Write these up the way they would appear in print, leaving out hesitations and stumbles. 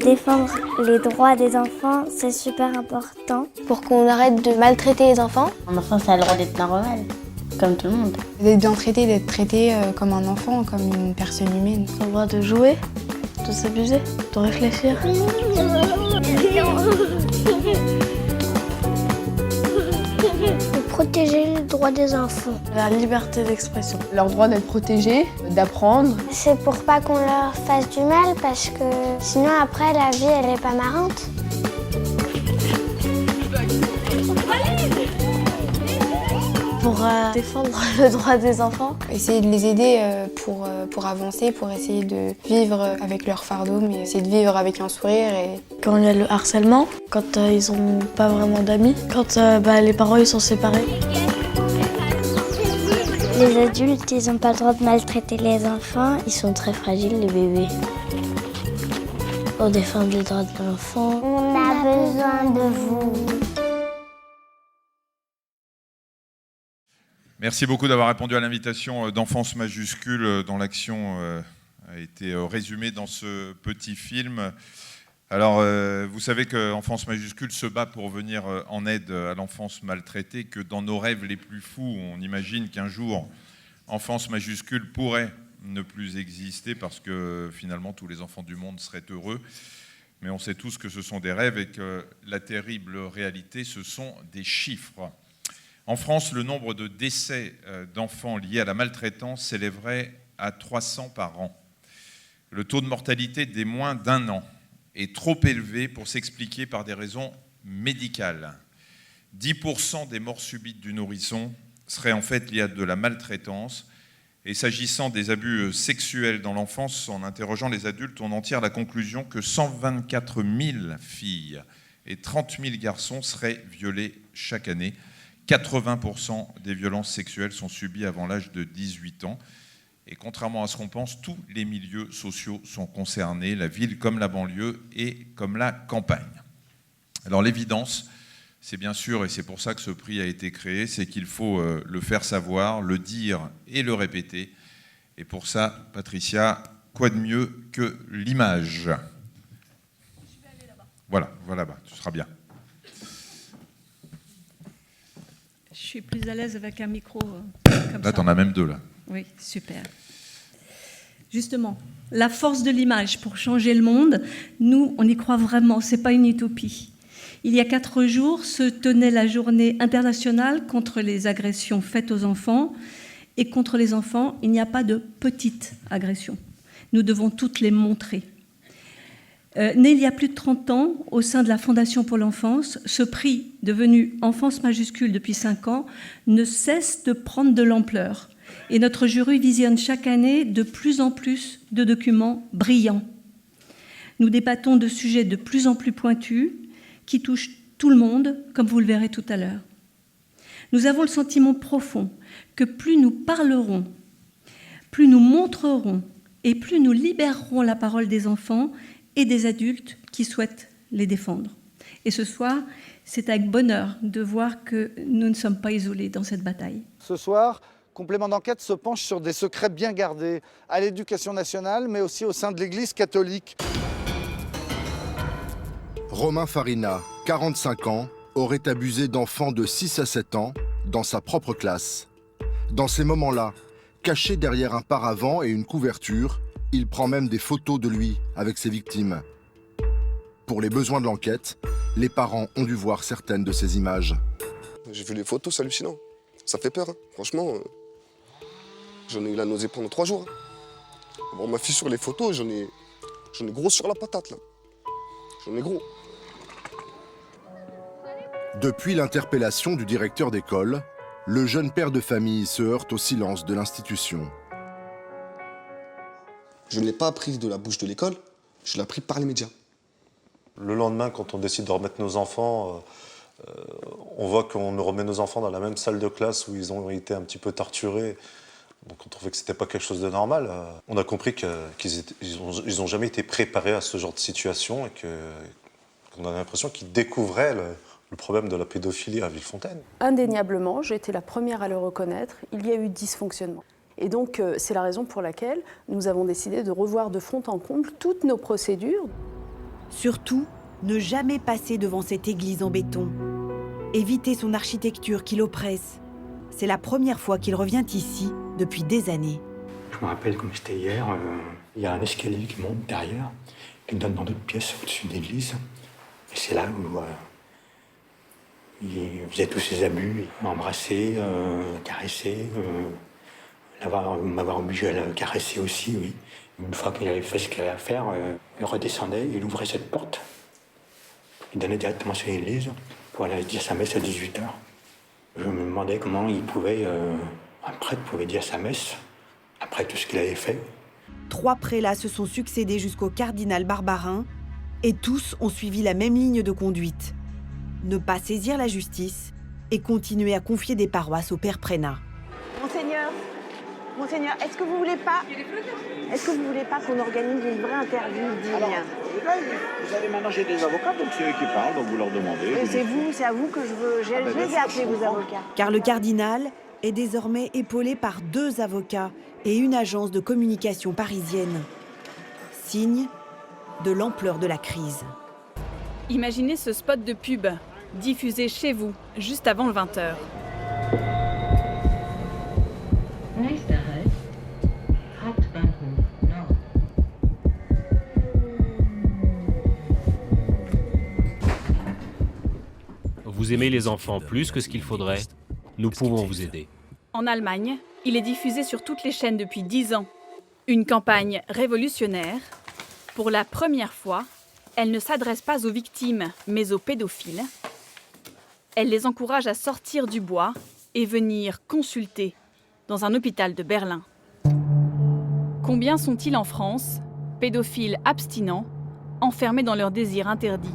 Défendre les droits des enfants, c'est super important. Pour qu'on arrête de maltraiter les enfants. Un enfant, ça a le droit d'être normal, comme tout le monde. D'être bien traité, d'être traité comme un enfant, comme une personne humaine. On a le droit de jouer, de s'amuser, de réfléchir. De protéger les droits des enfants. La liberté d'expression. Leur droit d'être protégé, d'apprendre. C'est pour pas qu'on leur fasse du mal, parce que sinon après la vie elle est pas marrante. Pour défendre le droit des enfants. Essayer de les aider pour avancer, pour essayer de vivre avec leur fardeau, mais essayer de vivre avec un sourire. Quand il y a le harcèlement, quand ils n'ont pas vraiment d'amis, quand les parents ils sont séparés. Les adultes, ils n'ont pas le droit de maltraiter les enfants. Ils sont très fragiles, les bébés. Pour défendre les droits de l'enfant. On a besoin de vous. Merci beaucoup d'avoir répondu à l'invitation d'Enfance Majuscule dont l'action a été résumée dans ce petit film. Alors, vous savez qu'Enfance Majuscule se bat pour venir en aide à l'enfance maltraitée, que dans nos rêves les plus fous, on imagine qu'un jour, Enfance Majuscule pourrait ne plus exister parce que finalement tous les enfants du monde seraient heureux. Mais on sait tous que ce sont des rêves et que la terrible réalité, ce sont des chiffres. En France, le nombre de décès d'enfants liés à la maltraitance s'élèverait à 300 par an. Le taux de mortalité des moins d'1 an est trop élevé pour s'expliquer par des raisons médicales. 10% des morts subites du nourrisson seraient en fait liées à de la maltraitance. Et s'agissant des abus sexuels dans l'enfance, en interrogeant les adultes, on en tire la conclusion que 124 000 filles et 30 000 garçons seraient violés chaque année. 80% des violences sexuelles sont subies avant l'âge de 18 ans. Et contrairement à ce qu'on pense, tous les milieux sociaux sont concernés, la ville comme la banlieue et comme la campagne. Alors l'évidence, c'est bien sûr, et c'est pour ça que ce prix a été créé, c'est qu'il faut le faire savoir, le dire et le répéter. Et pour ça, Patricia, quoi de mieux que l'image ? Voilà, là-bas, tu seras bien. Je suis plus à l'aise avec un micro comme ça. Là, tu en as même 2, là. Oui, super. Justement, la force de l'image pour changer le monde, nous, on y croit vraiment, ce n'est pas une utopie. Il y a 4 jours se tenait la journée internationale contre les agressions faites aux enfants. Et contre les enfants, il n'y a pas de petites agressions. Nous devons toutes les montrer. Né il y a plus de 30 ans, au sein de la Fondation pour l'enfance, ce prix, devenu Enfance Majuscule depuis 5 ans, ne cesse de prendre de l'ampleur. Et notre jury visionne chaque année de plus en plus de documents brillants. Nous débattons de sujets de plus en plus pointus qui touchent tout le monde, comme vous le verrez tout à l'heure. Nous avons le sentiment profond que plus nous parlerons, plus nous montrerons et plus nous libérerons la parole des enfants et des adultes qui souhaitent les défendre. Et ce soir, c'est avec bonheur de voir que nous ne sommes pas isolés dans cette bataille. Ce soir, Complément d'enquête se penche sur des secrets bien gardés à l'Éducation nationale, mais aussi au sein de l'Église catholique. Romain Farina, 45 ans, aurait abusé d'enfants de 6 à 7 ans dans sa propre classe. Dans ces moments-là, caché derrière un paravent et une couverture, il prend même des photos de lui avec ses victimes. Pour les besoins de l'enquête, les parents ont dû voir certaines de ces images. J'ai vu les photos, c'est hallucinant. Ça fait peur, hein. Franchement. J'en ai eu la nausée pendant 3 jours. Bon, ma fille sur les photos, j'en ai gros sur la patate, là. J'en ai gros. Depuis l'interpellation du directeur d'école, le jeune père de famille se heurte au silence de l'institution. Je ne l'ai pas appris de la bouche de l'école, je l'ai appris par les médias. Le lendemain, quand on décide de remettre nos enfants, on voit qu'on remet nos enfants dans la même salle de classe où ils ont été un petit peu torturés. Donc on trouvait que c'était pas quelque chose de normal. On a compris qu'ils ont jamais été préparés à ce genre de situation et qu'on a l'impression qu'ils découvraient le problème de la pédophilie à Villefontaine. Indéniablement, j'ai été la première à le reconnaître, il y a eu dysfonctionnement. Et donc c'est la raison pour laquelle nous avons décidé de revoir de fond en comble toutes nos procédures. Surtout, ne jamais passer devant cette église en béton. Éviter son architecture qui l'oppresse. C'est la première fois qu'il revient ici depuis des années. Je me rappelle comme c'était hier, il y a un escalier qui monte derrière, qui donne dans d'autres pièces au-dessus de l'église. Et c'est là où il faisait tous ses abus. Il m'a embrassé, caressé, m'avoir obligé à le caresser aussi, oui. Une fois qu'il avait fait ce qu'il avait à faire, il redescendait, il ouvrait cette porte. Il donnait directement sur l'église pour aller dire sa messe à 18h. Je me demandais comment un prêtre pouvait dire sa messe après tout ce qu'il avait fait. 3 prélats se sont succédés jusqu'au cardinal Barbarin et tous ont suivi la même ligne de conduite. Ne pas saisir la justice et continuer à confier des paroisses au père Prénat. Monseigneur, est-ce que vous voulez pas qu'on organise une vraie interview digne? Alors, là, vous allez maintenant chez des avocats, donc c'est eux qui parlent, donc vous leur demandez. C'est à vous que je veux. Je les ai appelés, vos avocats. Car le cardinal est désormais épaulé par 2 avocats et une agence de communication parisienne. Signe de l'ampleur de la crise. Imaginez ce spot de pub, diffusé chez vous, juste avant le 20h. Vous aimez les enfants plus que ce qu'il faudrait? Nous pouvons vous aider. En Allemagne, il est diffusé sur toutes les chaînes depuis 10 ans. Une campagne révolutionnaire. Pour la première fois, elle ne s'adresse pas aux victimes, mais aux pédophiles. Elle les encourage à sortir du bois et venir consulter dans un hôpital de Berlin. Combien sont-ils en France, pédophiles abstinents, enfermés dans leurs désirs interdits?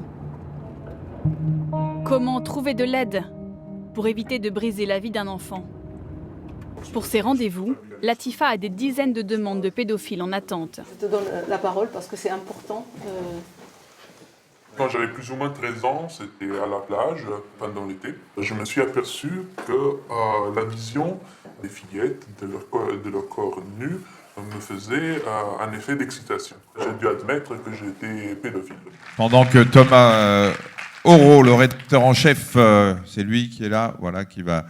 Comment trouver de l'aide pour éviter de briser la vie d'un enfant? Pour ces rendez-vous, Latifa a des dizaines de demandes de pédophiles en attente. Je te donne la parole parce que c'est important. Quand j'avais plus ou moins 13 ans, c'était à la plage, pendant l'été. Je me suis aperçu que la vision des fillettes, de leur corps nu, me faisait un effet d'excitation. J'ai dû admettre que j'étais pédophile. Pendant que Thomas Auro, le rédacteur en chef, c'est lui qui est là, voilà, qui va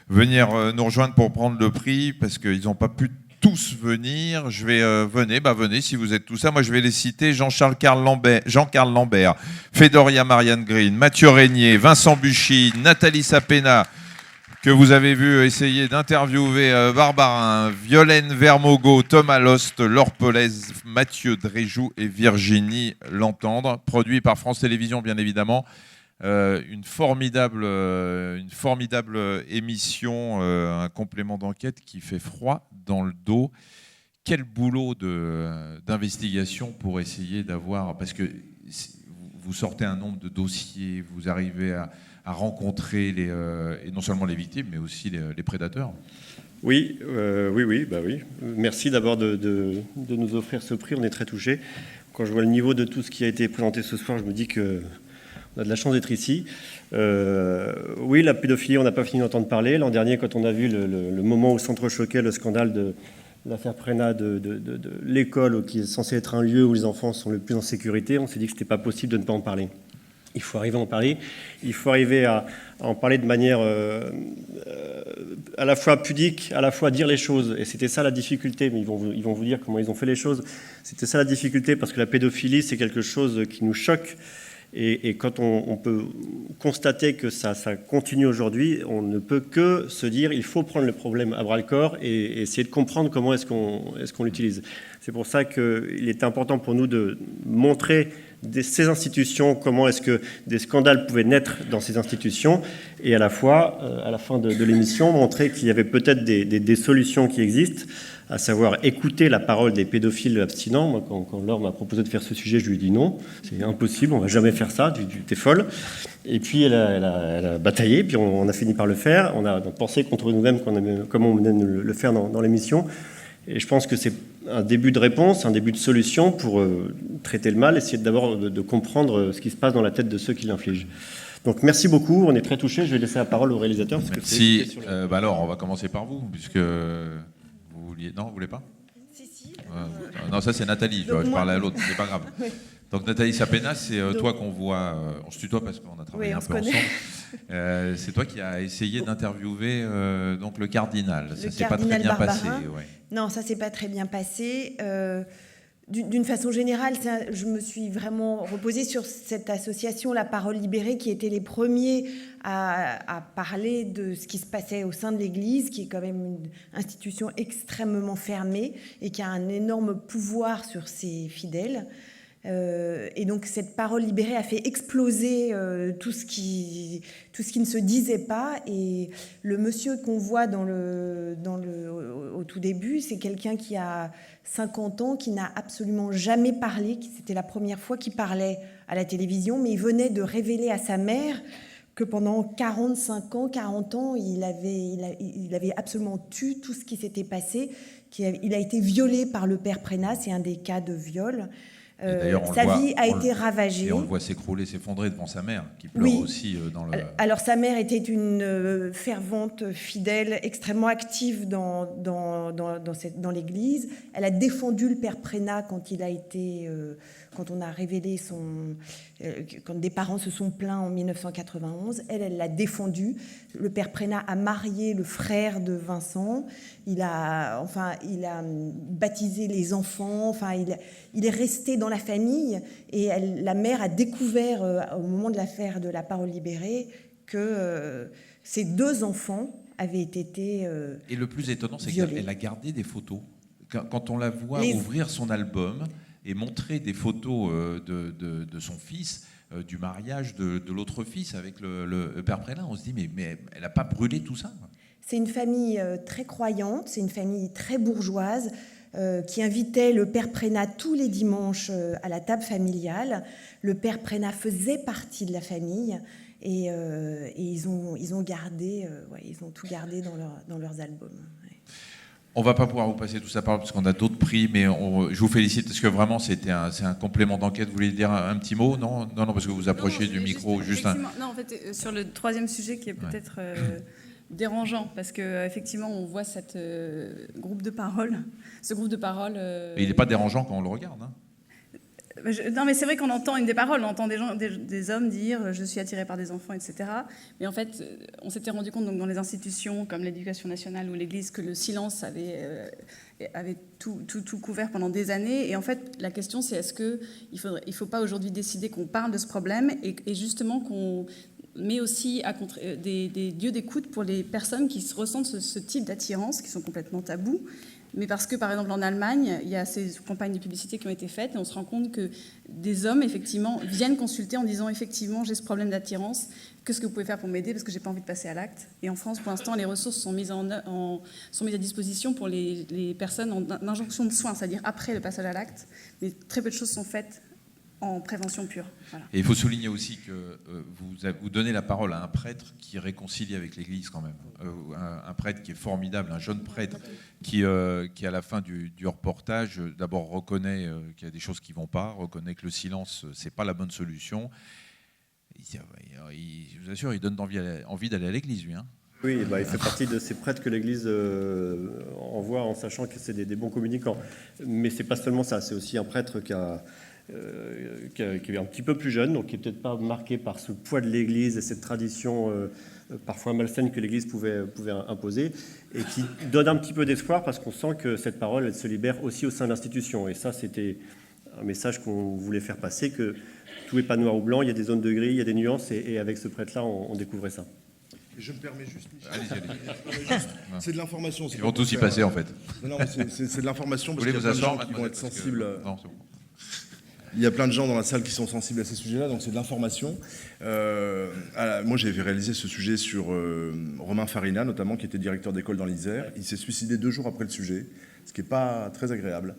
venir nous rejoindre pour prendre le prix, parce qu'ils n'ont pas pu tous venir. Je vais venez si vous êtes tous ça. Moi, je vais les citer: Jean-Carl Lambert, Fedoria Marianne Green, Mathieu Régnier, Vincent Buchy, Nathalie Sapena, que vous avez vu essayer d'interviewer Barbarin, Violaine Vermogo, Thomas Lost, Laure Pelez, Mathieu Dréjou et Virginie L'Entendre. Produit par France Télévisions, bien évidemment. Une formidable émission, un complément d'enquête qui fait froid dans le dos. Quel boulot d'investigation pour essayer d'avoir... Parce que vous sortez un nombre de dossiers, vous arrivez à rencontrer et non seulement les victimes, mais aussi les prédateurs. Oui. Merci d'abord de nous offrir ce prix, on est très touchés. Quand je vois le niveau de tout ce qui a été présenté ce soir, je me dis qu'on a de la chance d'être ici. Oui, la pédophilie, on n'a pas fini d'entendre parler. L'an dernier, quand on a vu le moment où s'entrechoquait le scandale de l'affaire Prénat de l'école, qui est censée être un lieu où les enfants sont le plus en sécurité, on s'est dit que ce n'était pas possible de ne pas en parler. Il faut arriver à en parler. Il faut arriver à en parler de manière à la fois pudique, à la fois dire les choses. Et c'était ça la difficulté, mais ils vont vous dire comment ils ont fait les choses. C'était ça la difficulté, parce que la pédophilie, c'est quelque chose qui nous choque. Et quand on peut constater que ça continue aujourd'hui, on ne peut que se dire il faut prendre le problème à bras-le-corps et essayer de comprendre comment est-ce qu'on l'utilise. C'est pour ça qu'il est important pour nous de montrer ces institutions, comment est-ce que des scandales pouvaient naître dans ces institutions, et à la fois, à la fin de l'émission, montrer qu'il y avait peut-être des solutions qui existent, à savoir écouter la parole des pédophiles abstinents. Moi, quand Laure m'a proposé de faire ce sujet, je lui ai dit non, c'est impossible, on ne va jamais faire ça, t'es folle. Et puis elle a bataillé, puis on a fini par le faire. On a pensé contre nous-mêmes comment on venait de le faire dans l'émission. Et je pense que c'est un début de réponse, un début de solution pour traiter le mal, essayer d'abord de comprendre ce qui se passe dans la tête de ceux qui l'infligent. Donc merci beaucoup, on est très touchés. Je vais laisser la parole au réalisateur. Merci. Alors, on va commencer par vous, puisque vous vouliez... Non, vous voulez pas ? Si. Non, ça c'est Nathalie, je parlais à l'autre, c'est pas grave. Donc Nathalie Sapena, c'est toi qu'on voit, on se tutoie parce qu'on a travaillé un peu ensemble. C'est toi qui as essayé d'interviewer donc le cardinal. Ça s'est pas très bien passé. Ouais. Non, ça s'est pas très bien passé. D'une façon générale, je me suis vraiment reposée sur cette association La Parole Libérée, qui étaient les premiers à parler de ce qui se passait au sein de l'Église, qui est quand même une institution extrêmement fermée et qui a un énorme pouvoir sur ses fidèles. Et donc cette parole libérée a fait exploser tout ce qui ne se disait pas. Et le monsieur qu'on voit au tout début, c'est quelqu'un qui a 50 ans, qui n'a absolument jamais parlé, c'était la première fois qu'il parlait à la télévision, mais il venait de révéler à sa mère que pendant 45 ans, 40 ans, il avait absolument tué tout ce qui s'était passé, qu'il a été violé par le père Prénat, c'est un des cas de viol. Sa vie a été ravagée. Et on le voit s'écrouler, s'effondrer devant sa mère, qui pleure aussi dans le... Alors sa mère était une fervente fidèle, extrêmement active dans l'Église. Elle a défendu le père Prénat quand quand on a révélé quand des parents se sont plaints en 1991. Elle l'a défendu. Le père Prénat a marié le frère de Vincent. Il a baptisé les enfants. Il est resté dans la famille. Et la mère a découvert, au moment de l'affaire de La Parole Libérée, que ses 2 enfants avaient été Et le plus étonnant, c'est violés. qu'elle a gardé des photos. Quand on la voit ouvrir son album et montrer des photos de son fils, du mariage de l'autre fils avec le père Prénat, on se dit mais elle n'a pas brûlé tout ça? C'est une famille très croyante, c'est une famille très bourgeoise qui invitait le père Prénat tous les dimanches à la table familiale. Le père Prénat faisait partie de la famille et ils ont tout gardé dans leurs albums. On va pas pouvoir vous passer tout ça par parce qu'on a d'autres prix, mais je vous félicite parce que vraiment c'est un complément d'enquête. Vous voulez dire un petit mot? Non, parce que vous approchez du micro. Non, en fait, sur le troisième sujet qui est peut-être dérangeant, parce que effectivement on voit ce groupe de parole. Et il n'est pas dérangeant quand on le regarde. Hein. Non, mais c'est vrai qu'on entend une des paroles, on entend des hommes dire « je suis attiré par des enfants », etc. Mais en fait, on s'était rendu compte donc, dans les institutions comme l'éducation nationale ou l'Église que le silence avait tout couvert pendant des années. Et en fait, la question c'est est-ce qu'il ne faut pas aujourd'hui décider qu'on parle de ce problème et justement qu'on met aussi des lieux d'écoute pour les personnes qui ressentent ce type d'attirance, qui sont complètement tabous. Mais parce que, par exemple, en Allemagne, il y a ces campagnes de publicité qui ont été faites et on se rend compte que des hommes, effectivement, viennent consulter en disant, effectivement, j'ai ce problème d'attirance, qu'est-ce que vous pouvez faire pour m'aider parce que j'ai pas envie de passer à l'acte. Et en France, pour l'instant, les ressources sont mises à disposition pour les personnes en injonction de soins, c'est-à-dire après le passage à l'acte. Mais très peu de choses sont faites en prévention pure. Voilà. Et il faut souligner aussi que vous donnez la parole à un prêtre qui réconcilie avec l'Église quand même. Un prêtre qui est formidable, un jeune prêtre qui à la fin du reportage, d'abord reconnaît qu'il y a des choses qui ne vont pas, reconnaît que le silence, c'est pas la bonne solution. Je vous assure, il donne envie d'aller à l'Église, lui. Hein. Oui, il fait partie de ces prêtres que l'Église envoie en sachant que c'est des bons communicants. Mais c'est pas seulement ça, c'est aussi un prêtre qui est un petit peu plus jeune, donc qui n'est peut-être pas marqué par ce poids de l'Église et cette tradition parfois malsaine que l'Église pouvait imposer, et qui donne un petit peu d'espoir parce qu'on sent que cette parole, elle se libère aussi au sein de l'institution. Et ça, c'était un message qu'on voulait faire passer, que tout n'est pas noir ou blanc, il y a des zones de gris, il y a des nuances, et avec ce prêtre-là, on découvrait ça. Je me permets juste, Michel. Allez-y. C'est de l'information. Ils vont tous y passer, en fait. Non, c'est de l'information parce qu'il y a plein plein de gens qui vont être sensibles. Non, c'est bon. Il y a plein de gens dans la salle qui sont sensibles à ces sujets-là, donc c'est de l'information. Moi, j'ai réalisé ce sujet sur Romain Farina, notamment, qui était directeur d'école dans l'Isère. Il s'est suicidé 2 jours après le sujet, ce qui n'est pas très agréable.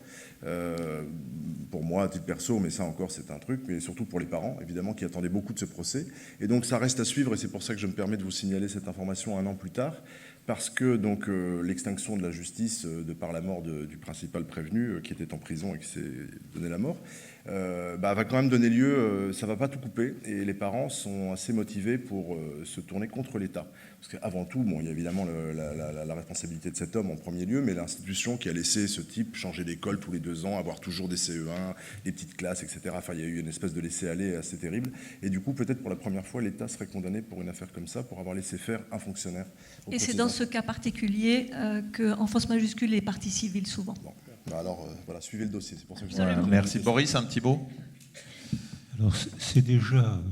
Pour moi, à titre perso, mais ça encore, c'est un truc, mais surtout pour les parents, évidemment, qui attendaient beaucoup de ce procès. Et donc, ça reste à suivre, et c'est pour ça que je me permets de vous signaler cette information 1 an plus tard, parce que donc l'extinction de la justice de par la mort du principal prévenu qui était en prison et qui s'est donné la mort, va quand même donner lieu, ça va pas tout couper, et les parents sont assez motivés pour se tourner contre l'État. Parce qu'avant tout, bon, il y a évidemment la responsabilité de cet homme en premier lieu, mais l'institution qui a laissé ce type changer d'école tous les 2 ans, avoir toujours des CE1, des petites classes, etc. Enfin, il y a eu une espèce de laisser-aller assez terrible. Et du coup, peut-être pour la première fois, l'État serait condamné pour une affaire comme ça, pour avoir laissé faire un fonctionnaire. Et c'est dans ce cas particulier que Enfance majuscule est partie civile souvent. Bon. Alors, voilà, suivez le dossier. C'est pour ça que Merci. Boris, un petit mot. Alors, c'est déjà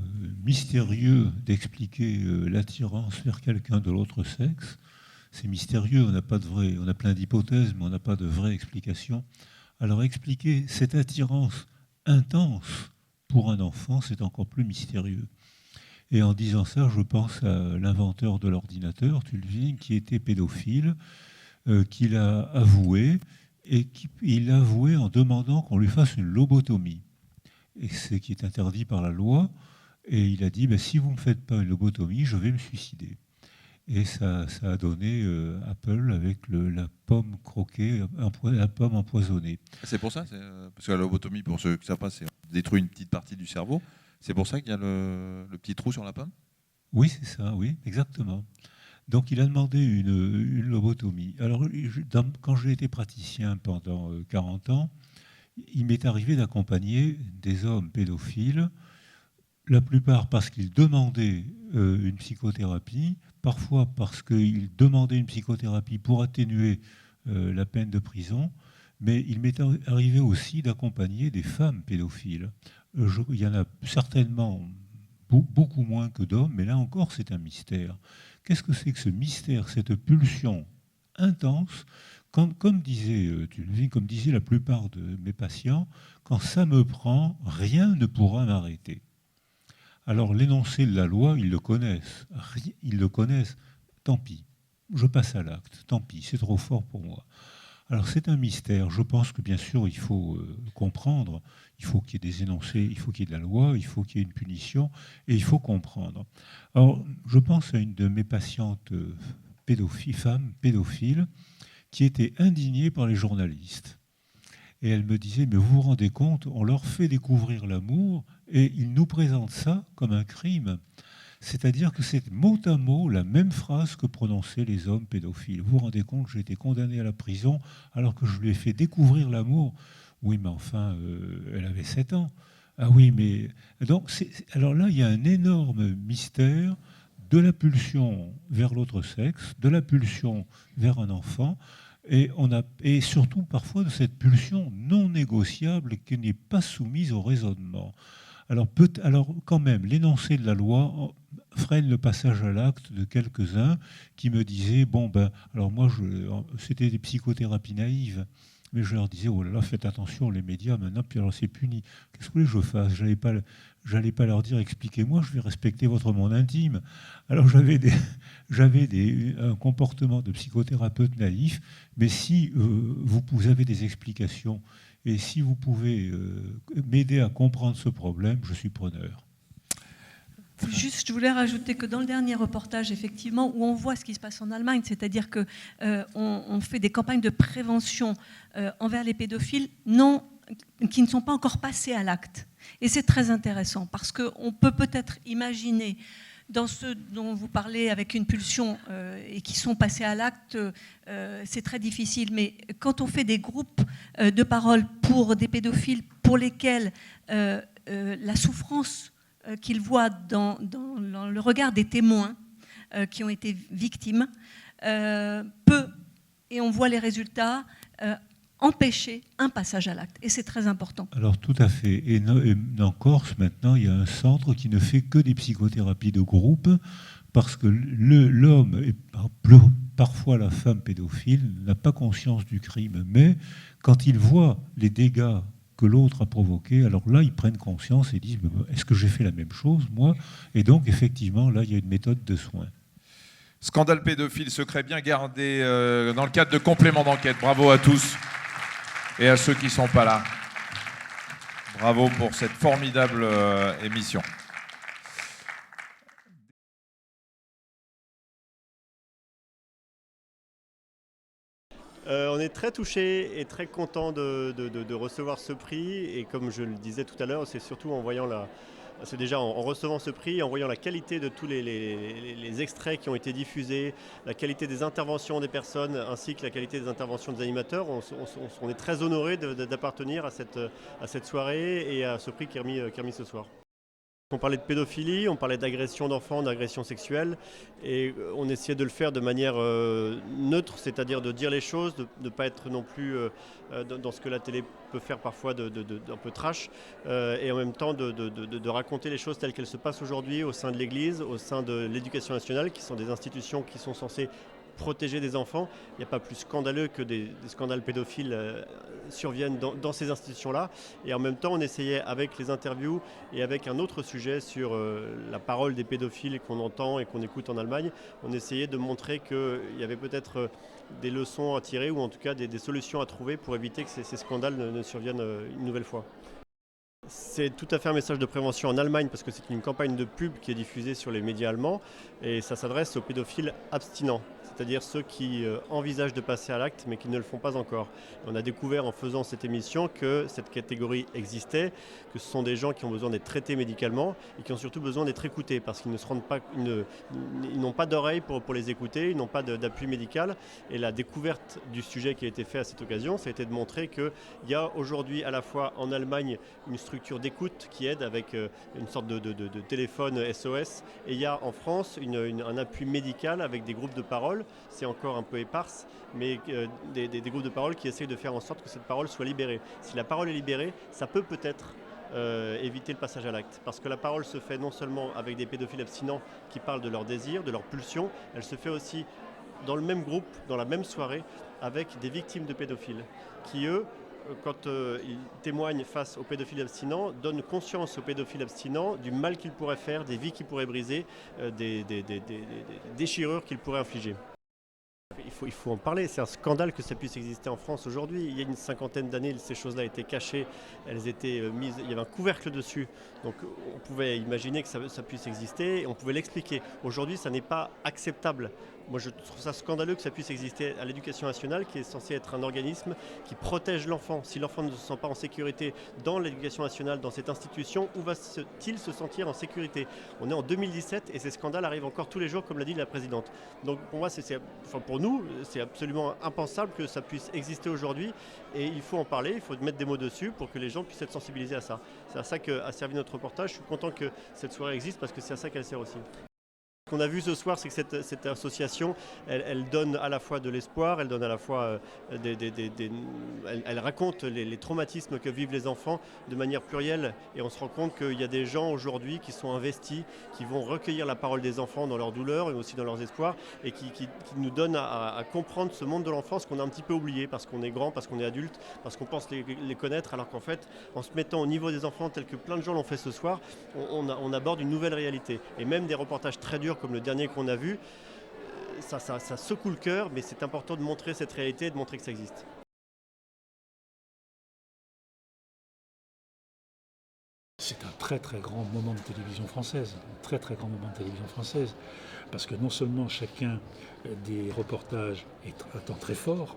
mystérieux d'expliquer l'attirance vers quelqu'un de l'autre sexe. C'est mystérieux, on a plein d'hypothèses, mais on n'a pas de vraie explication. Alors, expliquer cette attirance intense pour un enfant, c'est encore plus mystérieux. Et en disant ça, je pense à l'inventeur de l'ordinateur, Tulving, qui était pédophile, qu'il a avoué, et qu'il l'a avoué en demandant qu'on lui fasse une lobotomie. Et c'est qui est interdit par la loi. Et il a dit, si vous ne me faites pas une lobotomie, je vais me suicider. Et ça a donné Apple avec la pomme croquée, la pomme empoisonnée. C'est pour ça, parce que la lobotomie, pour ceux qui ne savent pas, c'est détruit une petite partie du cerveau. C'est pour ça qu'il y a le petit trou sur la pomme ? Oui, c'est ça, oui, exactement. Donc il a demandé une lobotomie. Alors quand j'ai été praticien pendant 40 ans, il m'est arrivé d'accompagner des hommes pédophiles, la plupart parce qu'ils demandaient une psychothérapie, parfois parce qu'ils demandaient une psychothérapie pour atténuer la peine de prison, mais il m'est arrivé aussi d'accompagner des femmes pédophiles. Il y en a certainement beaucoup moins que d'hommes, mais là encore c'est un mystère. Qu'est-ce que c'est que ce mystère, cette pulsion intense, comme disait Tulving, comme disaient la plupart de mes patients, quand ça me prend, rien ne pourra m'arrêter. Alors l'énoncé de la loi, ils le connaissent, tant pis, je passe à l'acte, tant pis, c'est trop fort pour moi. Alors c'est un mystère, je pense que bien sûr il faut comprendre, il faut qu'il y ait des énoncés, il faut qu'il y ait de la loi, il faut qu'il y ait une punition, et il faut comprendre. Alors je pense à une de mes patientes femmes pédophiles, qui était indignée par les journalistes. Et elle me disait, mais vous vous rendez compte, on leur fait découvrir l'amour, et ils nous présentent ça comme un crime. C'est-à-dire que c'est mot à mot la même phrase que prononçaient les hommes pédophiles. Vous vous rendez compte, j'ai été condamné à la prison alors que je lui ai fait découvrir l'amour. Oui, mais enfin, elle avait 7 ans. Ah oui, mais... Donc, alors là, il y a un énorme mystère de la pulsion vers l'autre sexe, de la pulsion vers un enfant, et surtout parfois de cette pulsion non négociable qui n'est pas soumise au raisonnement. Alors quand même, l'énoncé de la loi freine le passage à l'acte de quelques-uns qui me disaient, alors moi, c'était des psychothérapies naïves, mais je leur disais, oh là là, faites attention, les médias, maintenant, puis alors c'est puni. Qu'est-ce que vous voulez que je fasse ? J'allais pas leur dire, expliquez-moi, je vais respecter votre monde intime. Alors j'avais un comportement de psychothérapeute naïf, mais si vous avez des explications, et si vous pouvez m'aider à comprendre ce problème, je suis preneur. Juste, je voulais rajouter que dans le dernier reportage, effectivement, où on voit ce qui se passe en Allemagne, c'est-à-dire qu'on fait des campagnes de prévention envers les pédophiles qui ne sont pas encore passés à l'acte. Et c'est très intéressant, parce qu'on peut peut-être imaginer, dans ceux dont vous parlez avec une pulsion et qui sont passés à l'acte, c'est très difficile. Mais quand on fait des groupes de parole pour des pédophiles pour lesquels la souffrance qu'ils voient dans le regard des témoins qui ont été victimes peut, et on voit les résultats, empêcher un passage à l'acte. Et c'est très important. Alors tout à fait. Et en Corse, maintenant, il y a un centre qui ne fait que des psychothérapies de groupe, parce que l'homme, et parfois la femme pédophile, n'a pas conscience du crime. Mais quand il voit les dégâts que l'autre a provoqués, alors là, ils prennent conscience et disent, est-ce que j'ai fait la même chose, moi ? Et donc, effectivement, là, il y a une méthode de soin. Scandale pédophile, secret bien gardé dans le cadre de complément d'enquête. Bravo à tous et à ceux qui ne sont pas là. Bravo pour cette formidable émission. est très touchés et très contents de recevoir ce prix. Et comme je le disais tout à l'heure, c'est surtout en voyant c'est déjà en recevant ce prix, en voyant la qualité de tous les extraits qui ont été diffusés, la qualité des interventions des personnes, ainsi que la qualité des interventions des animateurs. On est très honorés d'appartenir à cette soirée et à ce prix qui est remis ce soir. On parlait de pédophilie, on parlait d'agression d'enfants, d'agression sexuelle, et on essayait de le faire de manière neutre, c'est-à-dire de dire les choses, de ne pas être non plus dans ce que la télé peut faire parfois d'un peu trash, et en même temps de raconter les choses telles qu'elles se passent aujourd'hui au sein de l'Église, au sein de l'Éducation nationale, qui sont des institutions qui sont censées protéger des enfants. Il n'y a pas plus scandaleux que des scandales pédophiles surviennent dans ces institutions-là. Et en même temps, on essayait avec les interviews et avec un autre sujet sur la parole des pédophiles qu'on entend et qu'on écoute en Allemagne, on essayait de montrer qu'il y avait peut-être des leçons à tirer ou en tout cas des solutions à trouver pour éviter que ces scandales ne surviennent une nouvelle fois. C'est tout à fait un message de prévention en Allemagne parce que c'est une campagne de pub qui est diffusée sur les médias allemands et ça s'adresse aux pédophiles abstinents, c'est-à-dire ceux qui envisagent de passer à l'acte mais qui ne le font pas encore. Et on a découvert en faisant cette émission que cette catégorie existait, que ce sont des gens qui ont besoin d'être traités médicalement et qui ont surtout besoin d'être écoutés parce qu'ils ils n'ont pas d'oreilles pour les écouter, ils n'ont pas d'appui médical. Et la découverte du sujet qui a été fait à cette occasion, ça a été de montrer qu'il y a aujourd'hui à la fois en Allemagne une structure d'écoute qui aide avec une sorte de téléphone SOS et il y a en France un appui médical avec des groupes de parole, c'est encore un peu éparse, mais des groupes de parole qui essayent de faire en sorte que cette parole soit libérée. Si la parole est libérée, ça peut peut-être éviter le passage à l'acte. Parce que la parole se fait non seulement avec des pédophiles abstinents qui parlent de leurs désirs, de leurs pulsions, elle se fait aussi dans le même groupe, dans la même soirée, avec des victimes de pédophiles qui, eux, quand ils témoignent face aux pédophiles abstinents, donnent conscience aux pédophiles abstinents du mal qu'ils pourraient faire, des vies qu'ils pourraient briser, des déchirures qu'ils pourraient infliger. Il faut en parler, c'est un scandale que ça puisse exister en France aujourd'hui. Il y a une cinquantaine d'années, ces choses-là étaient cachées, elles étaient mises, il y avait un couvercle dessus. Donc on pouvait imaginer que ça puisse exister et on pouvait l'expliquer. Aujourd'hui, ça n'est pas acceptable. Moi, je trouve ça scandaleux que ça puisse exister à l'Éducation nationale, qui est censé être un organisme qui protège l'enfant. Si l'enfant ne se sent pas en sécurité dans l'Éducation nationale, dans cette institution, où va-t-il se sentir en sécurité? On est en 2017 et ces scandales arrivent encore tous les jours, comme l'a dit la présidente. Donc pour moi, pour nous, c'est absolument impensable que ça puisse exister aujourd'hui. Et il faut en parler, il faut mettre des mots dessus pour que les gens puissent être sensibilisés à ça. C'est à ça qu'a servi notre reportage. Je suis content que cette soirée existe parce que c'est à ça qu'elle sert aussi. Ce qu'on a vu ce soir, c'est que cette association, elle donne à la fois de l'espoir, elle donne à la fois elle raconte les traumatismes que vivent les enfants de manière plurielle. Et on se rend compte qu'il y a des gens aujourd'hui qui sont investis, qui vont recueillir la parole des enfants dans leur douleur et aussi dans leurs espoirs et qui nous donnent à comprendre ce monde de l'enfance qu'on a un petit peu oublié parce qu'on est grand, parce qu'on est adulte, parce qu'on pense les connaître, alors qu'en fait, en se mettant au niveau des enfants tel que plein de gens l'ont fait ce soir, on aborde une nouvelle réalité. Et même des reportages très durs comme le dernier qu'on a vu, ça secoue le cœur, mais c'est important de montrer cette réalité et de montrer que ça existe. C'est un très très grand moment de télévision française, un très très grand moment de télévision française, parce que non seulement chacun des reportages est un temps très fort,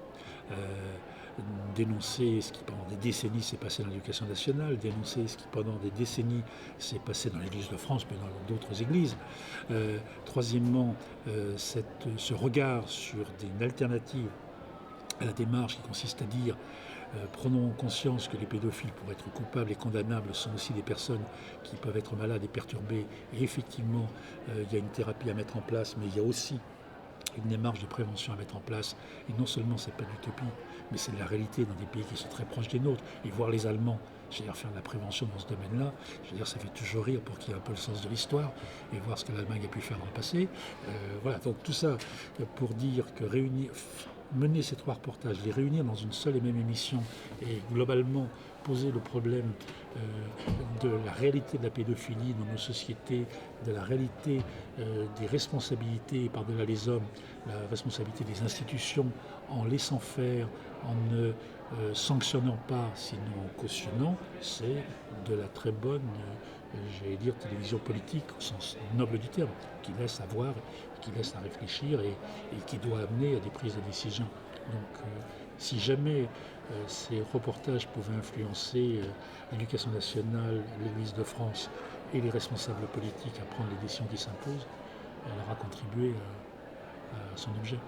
dénoncer ce qui pendant des décennies s'est passé dans l'Éducation nationale, dénoncer ce qui pendant des décennies s'est passé dans l'Église de France, mais dans d'autres églises. Troisièmement, ce regard sur une alternative à la démarche qui consiste à dire prenons conscience que les pédophiles, pour être coupables et condamnables, sont aussi des personnes qui peuvent être malades et perturbées. Et effectivement, il y a une thérapie à mettre en place, mais il y a aussi une démarche de prévention à mettre en place. Et non seulement ce n'est pas d'utopie, mais c'est de la réalité dans des pays qui sont très proches des nôtres. Et voir les Allemands, faire de la prévention dans ce domaine-là, ça fait toujours rire pour qu'il y ait un peu le sens de l'histoire et voir ce que l'Allemagne a pu faire dans le passé. Voilà, donc tout ça pour dire que mener ces trois reportages, les réunir dans une seule et même émission et globalement poser le problème de la réalité de la pédophilie dans nos sociétés, de la réalité des responsabilités par-delà les hommes, la responsabilité des institutions en laissant faire, en ne sanctionnant pas, sinon en cautionnant, c'est de la très bonne, télévision politique au sens noble du terme, qui laisse à voir, qui laisse à réfléchir et qui doit amener à des prises de décision. Donc Si jamais ces reportages pouvaient influencer l'éducation nationale, l'Église de France et les responsables politiques à prendre les décisions qui s'imposent, elle aura contribué à son objet.